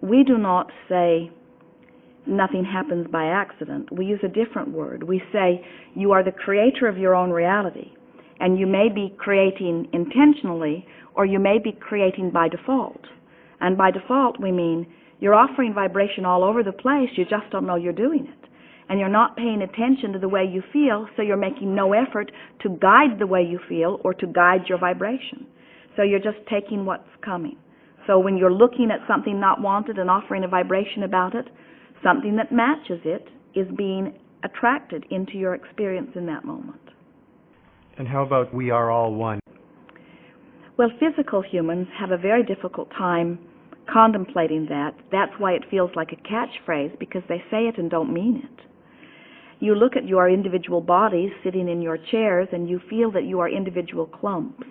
we do not say nothing happens by accident. We use a different word. We say you are the creator of your own reality, and you may be creating intentionally, or you may be creating by default. And by default, we mean you're offering vibration all over the place, you just don't know you're doing it. And you're not paying attention to the way you feel, so you're making no effort to guide the way you feel or to guide your vibration. So you're just taking what's coming. So when you're looking at something not wanted and offering a vibration about it, something that matches it is being attracted into your experience in that moment. And how about we are all one? Well, physical humans have a very difficult time contemplating that. That's why it feels like a catchphrase, because they say it and don't mean it. You look at your individual bodies sitting in your chairs and you feel that you are individual clumps.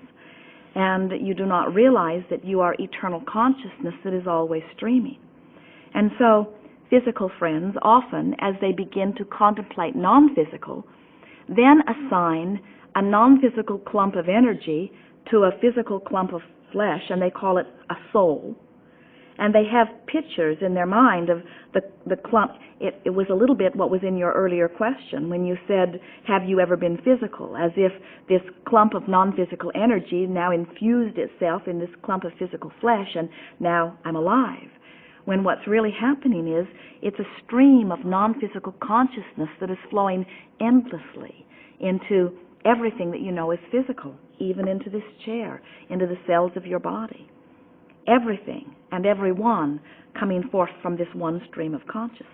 And you do not realize that you are eternal consciousness that is always streaming. And so physical friends often, as they begin to contemplate non-physical, then assign a non-physical clump of energy to a physical clump of flesh, and they call it a soul. And they have pictures in their mind of the clump. It was a little bit what was in your earlier question when you said, have you ever been physical? As if this clump of non-physical energy now infused itself in this clump of physical flesh, and now I'm alive. When what's really happening is it's a stream of non-physical consciousness that is flowing endlessly into everything that you know is physical, even into this chair, into the cells of your body. Everything and everyone coming forth from this one stream of consciousness.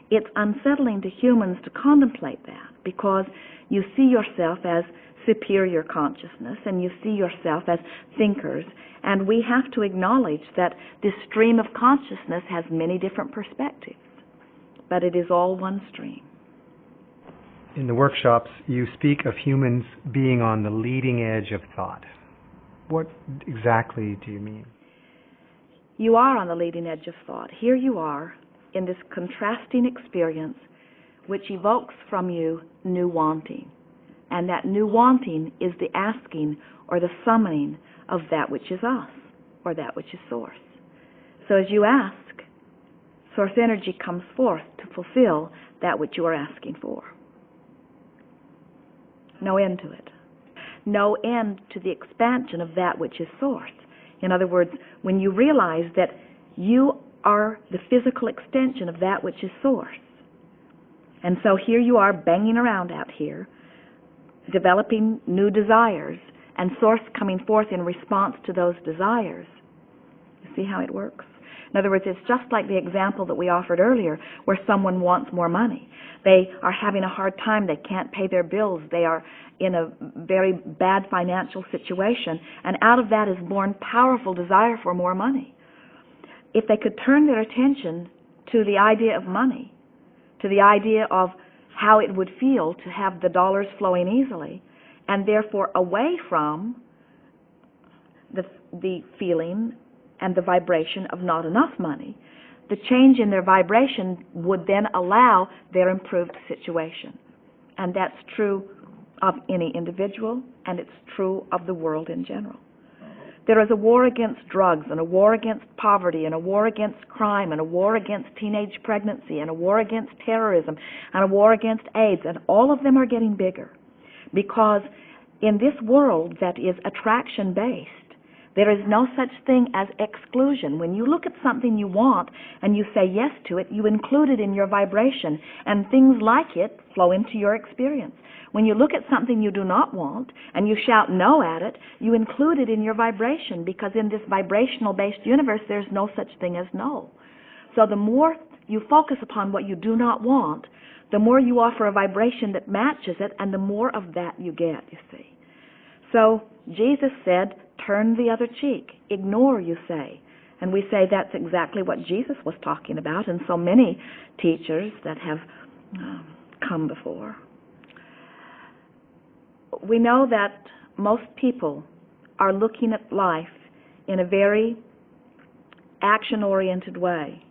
It's unsettling to humans to contemplate that, because you see yourself as superior consciousness and you see yourself as thinkers, and we have to acknowledge that this stream of consciousness has many different perspectives, but it is all one stream. In the workshops, you speak of humans being on the leading edge of thought. What exactly do you mean? You are on the leading edge of thought. Here you are in this contrasting experience which evokes from you new wanting. And that new wanting is the asking or the summoning of that which is us, or that which is Source. So as you ask, Source energy comes forth to fulfill that which you are asking for. No end to it. No end to the expansion of that which is Source. In other words, when you realize that you are the physical extension of that which is Source. And so here you are banging around out here, developing new desires, and Source coming forth in response to those desires. You see how it works? In other words, it's just like the example that we offered earlier, where someone wants more money. They are having a hard time. They can't pay their bills. They are in a very bad financial situation. And out of that is born powerful desire for more money. If they could turn their attention to the idea of money, to the idea of how it would feel to have the dollars flowing easily, and therefore away from the feeling and the vibration of not enough money, the change in their vibration would then allow their improved situation. And that's true of any individual, and it's true of the world in general. There is a war against drugs, and a war against poverty, and a war against crime, and a war against teenage pregnancy, and a war against terrorism, and a war against AIDS, and all of them are getting bigger. Because in this world that is attraction-based, there is no such thing as exclusion. When you look at something you want and you say yes to it, you include it in your vibration, and things like it flow into your experience. When you look at something you do not want and you shout no at it, you include it in your vibration, because in this vibrational-based universe, there's no such thing as no. So the more you focus upon what you do not want, the more you offer a vibration that matches it, and the more of that you get, you see. So Jesus said, turn the other cheek. Ignore, you say. And we say that's exactly what Jesus was talking about, and so many teachers that have come before. We know that most people are looking at life in a very action-oriented way.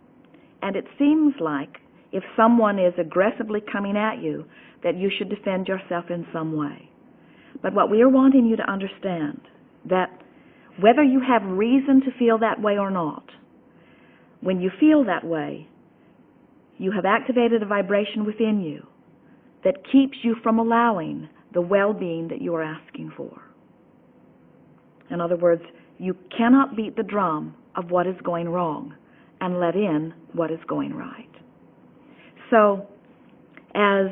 And it seems like if someone is aggressively coming at you, that you should defend yourself in some way. But what we are wanting you to understand, that whether you have reason to feel that way or not, when you feel that way, you have activated a vibration within you that keeps you from allowing the well-being that you are asking for. In other words, you cannot beat the drum of what is going wrong and let in what is going right. So, as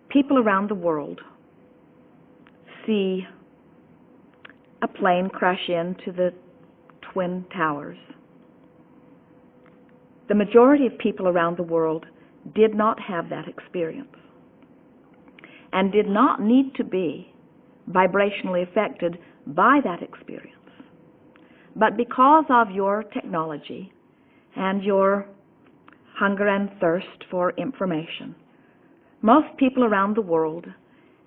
people around the world see a plane crash into the Twin Towers, the majority of people around the world did not have that experience and did not need to be vibrationally affected by that experience. But because of your technology and your hunger and thirst for information, most people around the world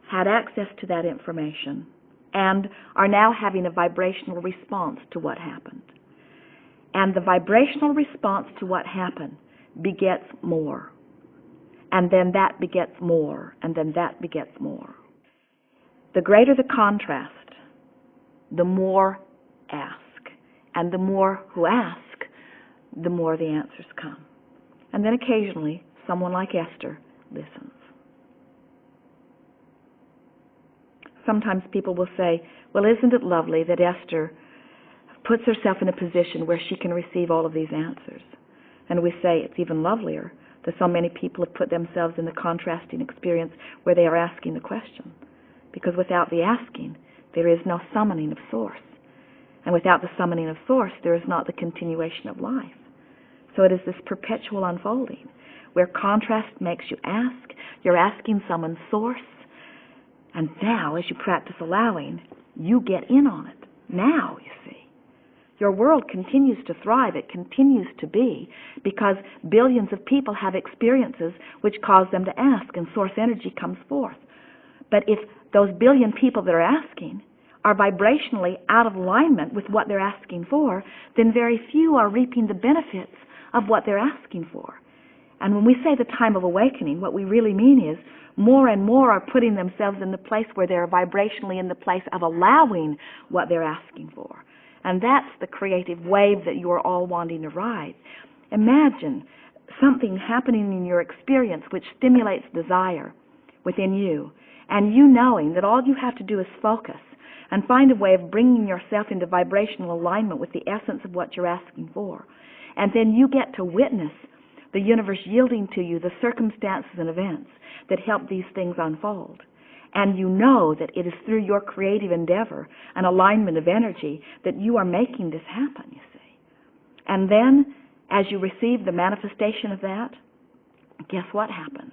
had access to that information and are now having a vibrational response to what happened. And the vibrational response to what happened begets more. And then that begets more, and then that begets more. The greater the contrast, the more ask. And the more who ask, the more the answers come. And then occasionally, someone like Esther listens. Sometimes people will say, well, isn't it lovely that Esther puts herself in a position where she can receive all of these answers? And we say it's even lovelier that so many people have put themselves in the contrasting experience where they are asking the question. Because without the asking, there is no summoning of Source. And without the summoning of Source, there is not the continuation of life. So it is this perpetual unfolding where contrast makes you ask. You're asking someone's Source. And now, as you practice allowing, you get in on it. Now, you see. Your world continues to thrive. It continues to be because billions of people have experiences which cause them to ask, and Source energy comes forth. But if those billion people that are asking are vibrationally out of alignment with what they're asking for, then very few are reaping the benefits of what they're asking for. And when we say the time of awakening, what we really mean is more and more are putting themselves in the place where they're vibrationally in the place of allowing what they're asking for. And that's the creative wave that you're all wanting to ride. Imagine something happening in your experience which stimulates desire within you, and you knowing that all you have to do is focus and find a way of bringing yourself into vibrational alignment with the essence of what you're asking for. And then you get to witness the universe yielding to you the circumstances and events that help these things unfold. And you know that it is through your creative endeavor and alignment of energy that you are making this happen, you see. And then, as you receive the manifestation of that, guess what happens?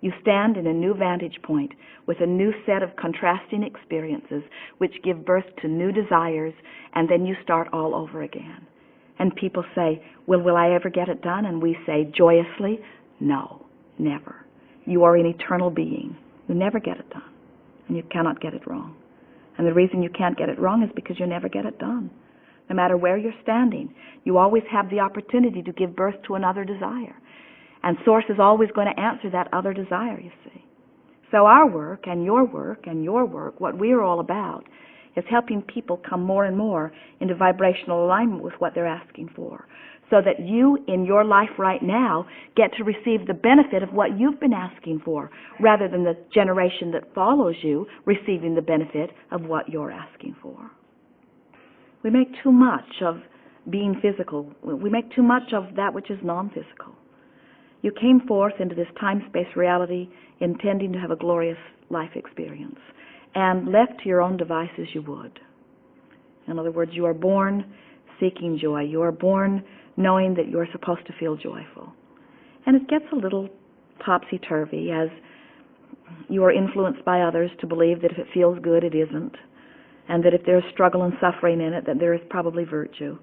You stand in a new vantage point with a new set of contrasting experiences which give birth to new desires, and then you start all over again. And people say, well, will I ever get it done? And we say joyously, no, never. You are an eternal being. You never get it done. And you cannot get it wrong. And the reason you can't get it wrong is because you never get it done. No matter where you're standing, you always have the opportunity to give birth to another desire. And Source is always going to answer that other desire, you see. So our work and your work and your work, what we are all about, is helping people come more and more into vibrational alignment with what they're asking for, so that you, in your life right now, get to receive the benefit of what you've been asking for, rather than the generation that follows you receiving the benefit of what you're asking for. We make too much of being physical. We make too much of that which is non-physical. You came forth into this time-space reality intending to have a glorious life experience, and left to your own devices you would. In other words, you are born seeking joy. You are born knowing that you are supposed to feel joyful. And it gets a little topsy-turvy as you are influenced by others to believe that if it feels good, it isn't, and that if there's struggle and suffering in it, that there is probably virtue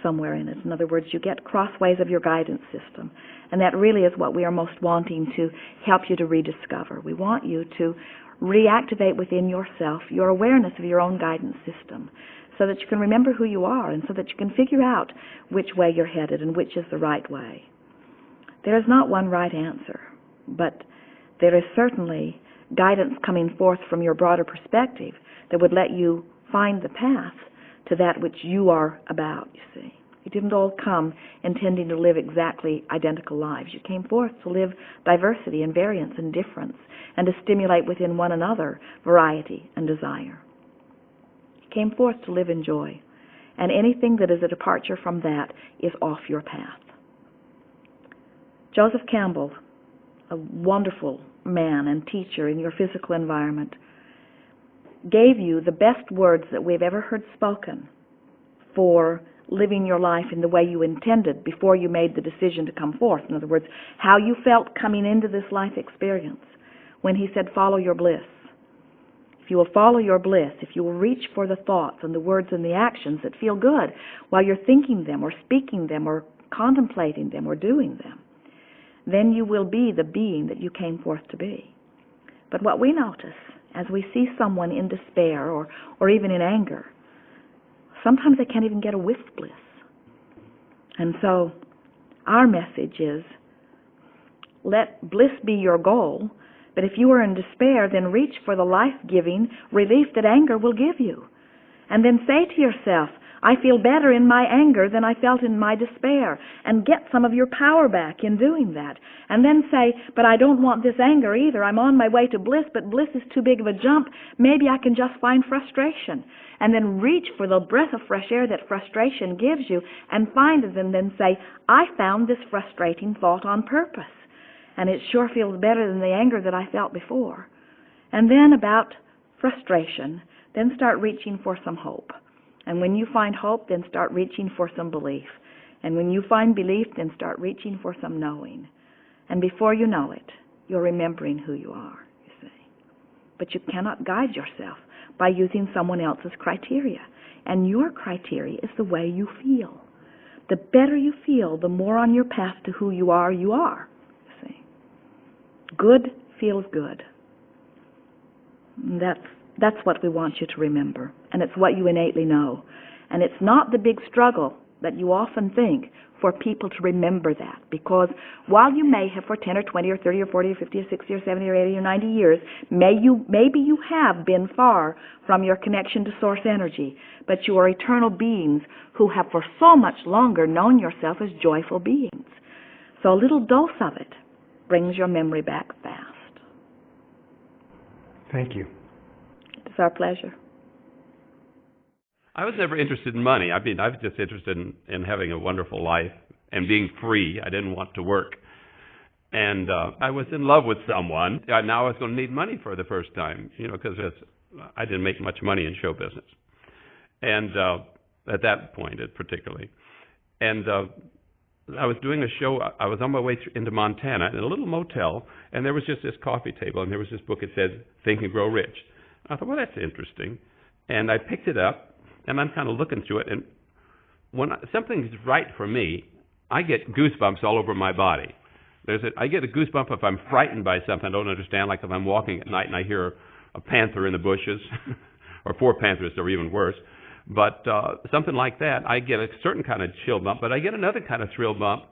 somewhere in it. In other words, you get crossways of your guidance system, and that really is what we are most wanting to help you to rediscover. We want you to reactivate within yourself your awareness of your own guidance system, so that you can remember who you are, and so that you can figure out which way you're headed and which is the right way. There is not one right answer, but there is certainly guidance coming forth from your broader perspective that would let you find the path to that which you are about, you see. You didn't all come intending to live exactly identical lives. You came forth to live diversity and variance and difference, and to stimulate within one another variety and desire. You came forth to live in joy, and anything that is a departure from that is off your path. Joseph Campbell, a wonderful man and teacher in your physical environment, gave you the best words that we've ever heard spoken for living your life in the way you intended before you made the decision to come forth. In other words, how you felt coming into this life experience when he said, follow your bliss. If you will follow your bliss, if you will reach for the thoughts and the words and the actions that feel good while you're thinking them or speaking them or contemplating them or doing them, then you will be the being that you came forth to be. But what we notice as we see someone in despair or even in anger, sometimes they can't even get a whiff bliss. And so our message is, let bliss be your goal, but if you are in despair, then reach for the life-giving relief that anger will give you. And then say to yourself, I feel better in my anger than I felt in my despair, and get some of your power back in doing that. And then say, but I don't want this anger either. I'm on my way to bliss, but bliss is too big of a jump. Maybe I can just find frustration. And then reach for the breath of fresh air that frustration gives you and find it, and then say, I found this frustrating thought on purpose, and it sure feels better than the anger that I felt before. And then about frustration, then start reaching for some hope. And when you find hope, then start reaching for some belief. And when you find belief, then start reaching for some knowing. And before you know it, you're remembering who you are, you see. But you cannot guide yourself by using someone else's criteria. And your criteria is the way you feel. The better you feel, the more on your path to who you are, you see. Good feels good. And that's what we want you to remember. And it's what you innately know. And it's not the big struggle that you often think for people to remember that. Because while you may have for 10 or 20 or 30 or 40 or 50 or 60 or 70 or 80 or 90 years, maybe you have been far from your connection to source energy, but you are eternal beings who have for so much longer known yourself as joyful beings. So a little dose of it brings your memory back fast. Thank you. It's our pleasure. I was never interested in money. I mean, I was just interested in having a wonderful life and being free. I didn't want to work. And I was in love with someone. Now I was going to need money for the first time, because I didn't make much money in show business. And at that point, particularly. And I was doing a show. I was on my way into Montana in a little motel, and there was just this coffee table, and there was this book that said, Think and Grow Rich. I thought, well, that's interesting. And I picked it up, and I'm kind of looking through it, and when something's right for me, I get goosebumps all over my body. I get a goosebump if I'm frightened by something I don't understand, like if I'm walking at night and I hear a panther in the bushes, or 4 panthers, or even worse. But something like that, I get a certain kind of chill bump, but I get another kind of thrill bump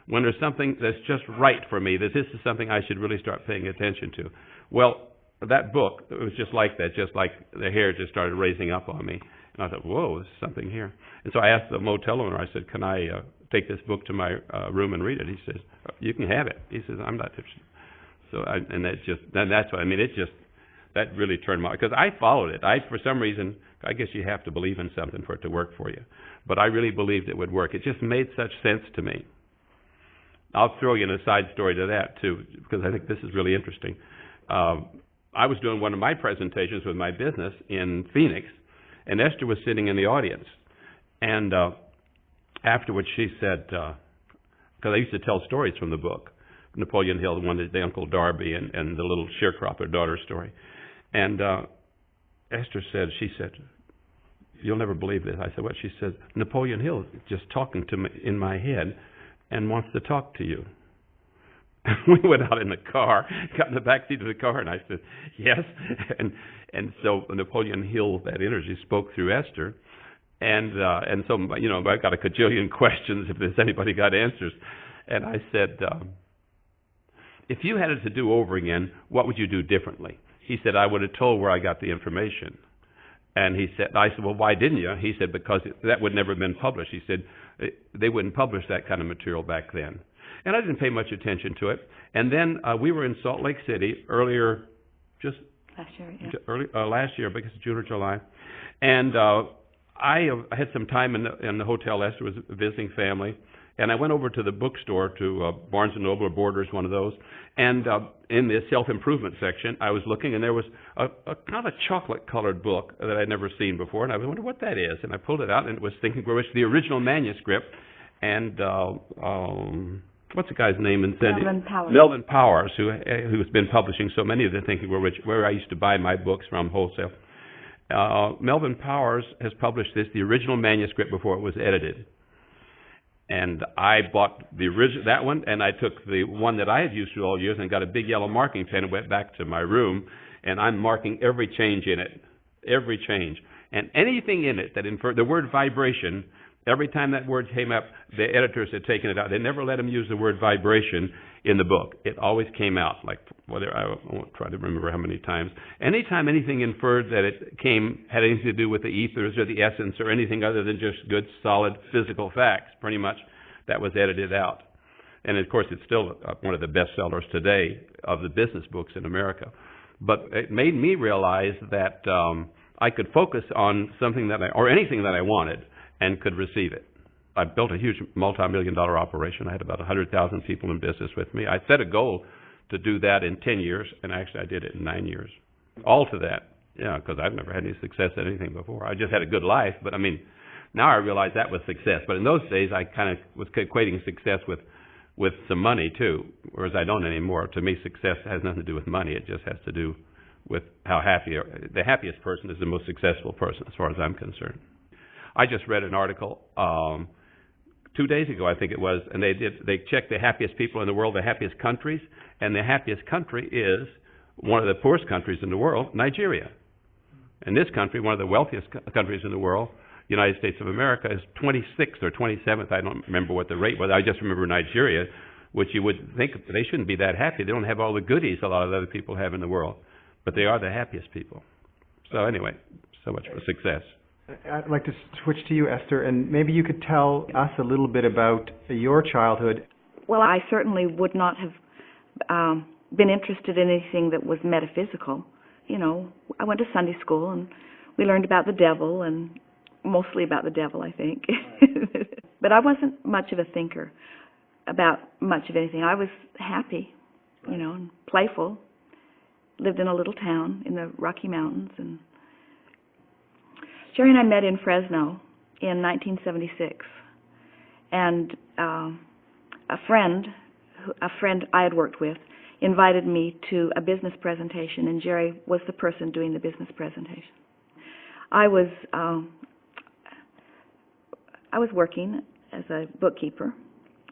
when there's something that's just right for me, that this is something I should really start paying attention to. Well, that book, it was just like that, just like the hair just started raising up on me. And I thought, whoa, there's something here. And so I asked the motel owner, I said, can I take this book to my room and read it? He says, you can have it. He says, I'm not interested. So, that's what, that really turned my, because I followed it. For some reason, I guess you have to believe in something for it to work for you. But I really believed it would work. It just made such sense to me. I'll throw you in a side story to that, too, because I think this is really interesting. I was doing one of my presentations with my business in Phoenix, and Esther was sitting in the audience. And afterwards she said, because I used to tell stories from the book, Napoleon Hill, the one that the Uncle Darby and the little sharecropper daughter story. And Esther said, you'll never believe this. I said, what? She said, Napoleon Hill is just talking to me in my head and wants to talk to you. We went out in the car, got in the back seat of the car, and I said, yes. And so Napoleon Hill, that energy, spoke through Esther. And so, I got a cajillion questions if there's anybody got answers. And I said, if you had it to do over again, what would you do differently? He said, I would have told where I got the information. And I said, well, why didn't you? He said, because that would never have been published. He said, they wouldn't publish that kind of material back then. And I didn't pay much attention to it. And then we were in Salt Lake City earlier, just last year, because June or July. And I had some time in the hotel. Esther was visiting family. And I went over to the bookstore, to Barnes & Noble or Borders, one of those. And in the self-improvement section, I was looking, and there was a kind of a chocolate-colored book that I'd never seen before. And I wondered what that is. And I pulled it out, and it was Thinking Grow Rich, the original manuscript. And what's the guy's name in San Diego? Melvin Powers, who has been publishing so many of the Thinking Grow Rich, where I used to buy my books from wholesale. Melvin Powers has published this, the original manuscript, before it was edited. And I bought the that one, and I took the one that I had used through all years and got a big yellow marking pen and went back to my room, and I'm marking every change in it, every change. And anything in it that inferred the word vibration, every time that word came up, the editors had taken it out. They never let them use the word vibration in the book. It always came out, like whether I won't try to remember how many times. Anytime anything inferred that it had anything to do with the ethers or the essence or anything other than just good, solid physical facts, pretty much, that was edited out. And of course, it's still one of the best sellers today of the business books in America. But it made me realize that I could focus on something or anything that I wanted, and could receive it. I built a huge multi-million-dollar operation. I had about 100,000 people in business with me. I set a goal to do that in 10 years, and actually I did it in 9 years. All to that, because I've never had any success at anything before. I just had a good life, but I mean, now I realize that was success. But in those days, I kind of was equating success with some money too, whereas I don't anymore. To me, success has nothing to do with money. It just has to do with how happy. The happiest person is the most successful person, as far as I'm concerned. I just read an article 2 days ago, I think it was, and they checked the happiest people in the world, the happiest countries, and the happiest country is one of the poorest countries in the world, Nigeria. And this country, one of the wealthiest countries in the world, United States of America, is 26th or 27th. I don't remember what the rate was. I just remember Nigeria, which you would think they shouldn't be that happy. They don't have all the goodies a lot of other people have in the world, but they are the happiest people. So anyway, so much for success. I'd like to switch to you, Esther, and maybe you could tell us a little bit about your childhood. Well, I certainly would not have been interested in anything that was metaphysical. I went to Sunday school, and we learned about the devil, and mostly about the devil, I think. But I wasn't much of a thinker about much of anything. I was happy, and playful. Lived in a little town in the Rocky Mountains, and Jerry and I met in Fresno in 1976, and a friend I had worked with invited me to a business presentation, and Jerry was the person doing the business presentation. I was working as a bookkeeper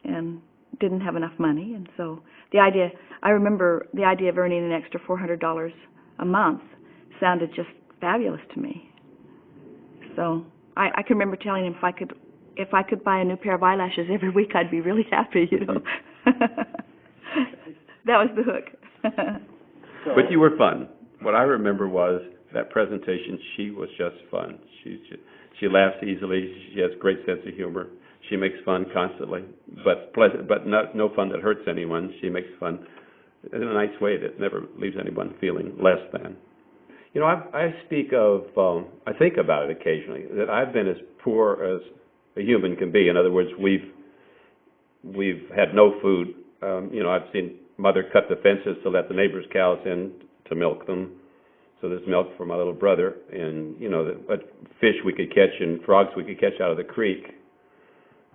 and didn't have enough money, and so I remember the idea of earning an extra $400 a month sounded just fabulous to me. So I can remember telling him if I could buy a new pair of eyelashes every week, I'd be really happy, That was the hook. But you were fun. What I remember was that presentation. She was just fun. She laughs easily. She has a great sense of humor. She makes fun constantly, but pleasant, but no fun that hurts anyone. She makes fun in a nice way that never leaves anyone feeling less than. I speak of, I think about it occasionally, that I've been as poor as a human can be. In other words, we've had no food. I've seen Mother cut the fences to let the neighbors' cows in to milk them. So there's milk for my little brother, and what fish we could catch and frogs we could catch out of the creek.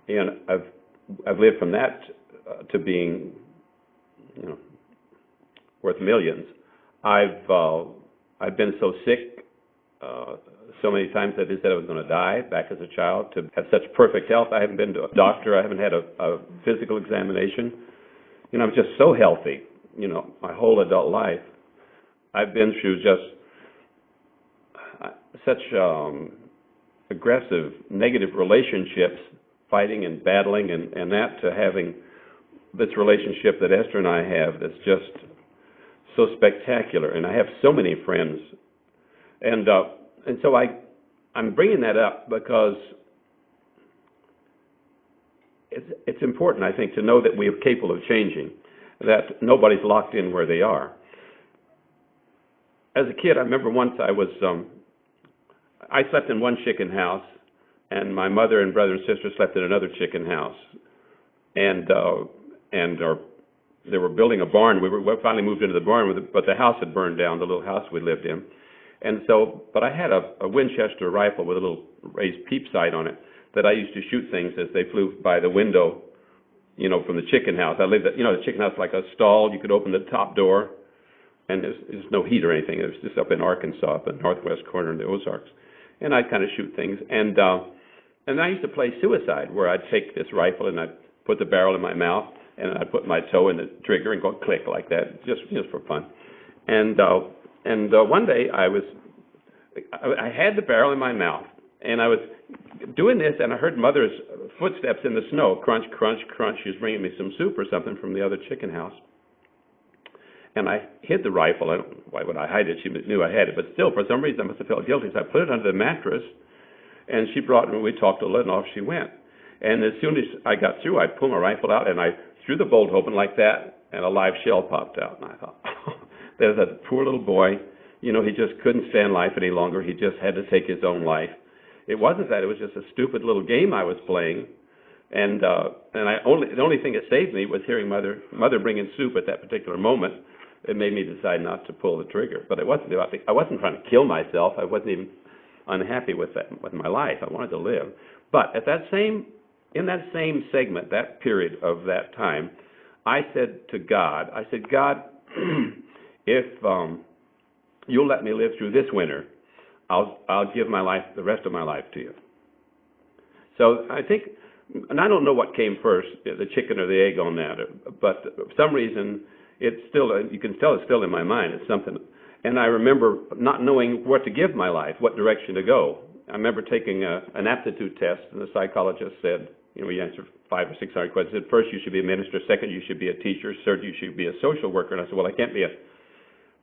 And I've lived from that to being, worth millions. I've been so sick so many times that they said I was going to die back as a child. To have such perfect health, I haven't been to a doctor. I haven't had a physical examination. I'm just so healthy, my whole adult life. I've been through just such aggressive, negative relationships, fighting and battling, and that to having this relationship that Esther and I have that's just so spectacular. And I have so many friends. And so I'm bringing that up because it's important, I think, to know that we are capable of changing, that nobody's locked in where they are. As a kid, I remember once I slept in one chicken house, and my mother and brother and sister slept in another chicken house. And they were building a barn. We finally moved into the barn, but the house had burned down, the little house we lived in. And so, but I had a Winchester rifle with a little raised peep sight on it that I used to shoot things as they flew by the window, from the chicken house. I lived at, the chicken house like a stall. You could open the top door, and there's no heat or anything. It was just up in Arkansas, up in the northwest corner of the Ozarks. And I'd kind of shoot things. And I used to play suicide, where I'd take this rifle and I'd put the barrel in my mouth, and I'd put my toe in the trigger and go click like that, just for fun. And one day I had the barrel in my mouth, and I was doing this, and I heard Mother's footsteps in the snow, crunch, crunch, crunch. She was bringing me some soup or something from the other chicken house. And I hid the rifle. Why would I hide it? She knew I had it, but still, for some reason, I must have felt guilty. So I put it under the mattress, and she brought me. We talked a little, and off she went. And as soon as I got through, I pulled my rifle out, and I threw the bolt open like that, and a live shell popped out. And I thought, there's that poor little boy. He just couldn't stand life any longer. He just had to take his own life. It wasn't that. It was just a stupid little game I was playing. And the only thing that saved me was hearing Mother bringing soup at that particular moment. It made me decide not to pull the trigger. But I wasn't trying to kill myself. I wasn't even unhappy with my life. I wanted to live. But in that same segment, that period of that time, I said to God, God, if you'll let me live through this winter, I'll give the rest of my life to you. So I think, and I don't know what came first, the chicken or the egg on that, but for some reason, it's still, you can tell it's still in my mind. It's something. And I remember not knowing what to give my life, what direction to go. I remember taking an aptitude test, and the psychologist said, you answer 5 or 6 hard questions. First, you should be a minister. Second, you should be a teacher. Third, you should be a social worker. And I said, well, I can't be a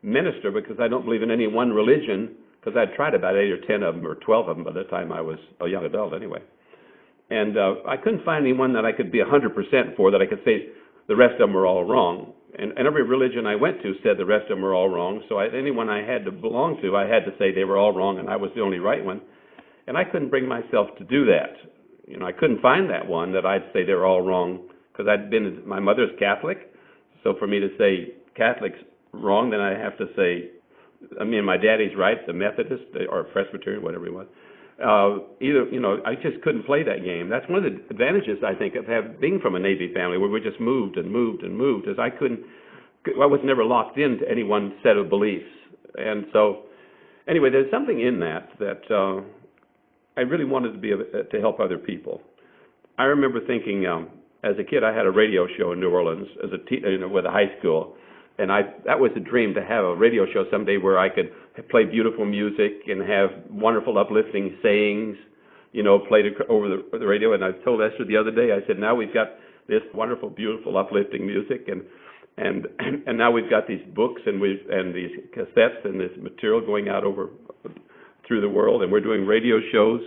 minister because I don't believe in any one religion, because I'd tried about 8 or 10 of them or 12 of them by the time I was a young adult anyway. And I couldn't find anyone that I could be 100% for, that I could say the rest of them were all wrong. And every religion I went to said the rest of them were all wrong. So anyone I had to belong to, I had to say they were all wrong and I was the only right one. And I couldn't bring myself to do that. I couldn't find that one that I'd say they were all wrong, because my mother's Catholic. So for me to say Catholic's wrong, then I have to say, my daddy's right, the Methodist or Presbyterian, whatever he was. I just couldn't play that game. That's one of the advantages, I think, of being from a Navy family, where we just moved and moved and moved, is I was never locked into any one set of beliefs. And so, anyway, there's something in that I really wanted to help other people. I remember thinking, as a kid, I had a radio show in New Orleans with a high school, and that was a dream, to have a radio show someday where I could play beautiful music and have wonderful, uplifting sayings, played over the radio. And I told Esther the other day, I said, now we've got this wonderful, beautiful, uplifting music, and now we've got these books and these cassettes and this material going out through the world, and we're doing radio shows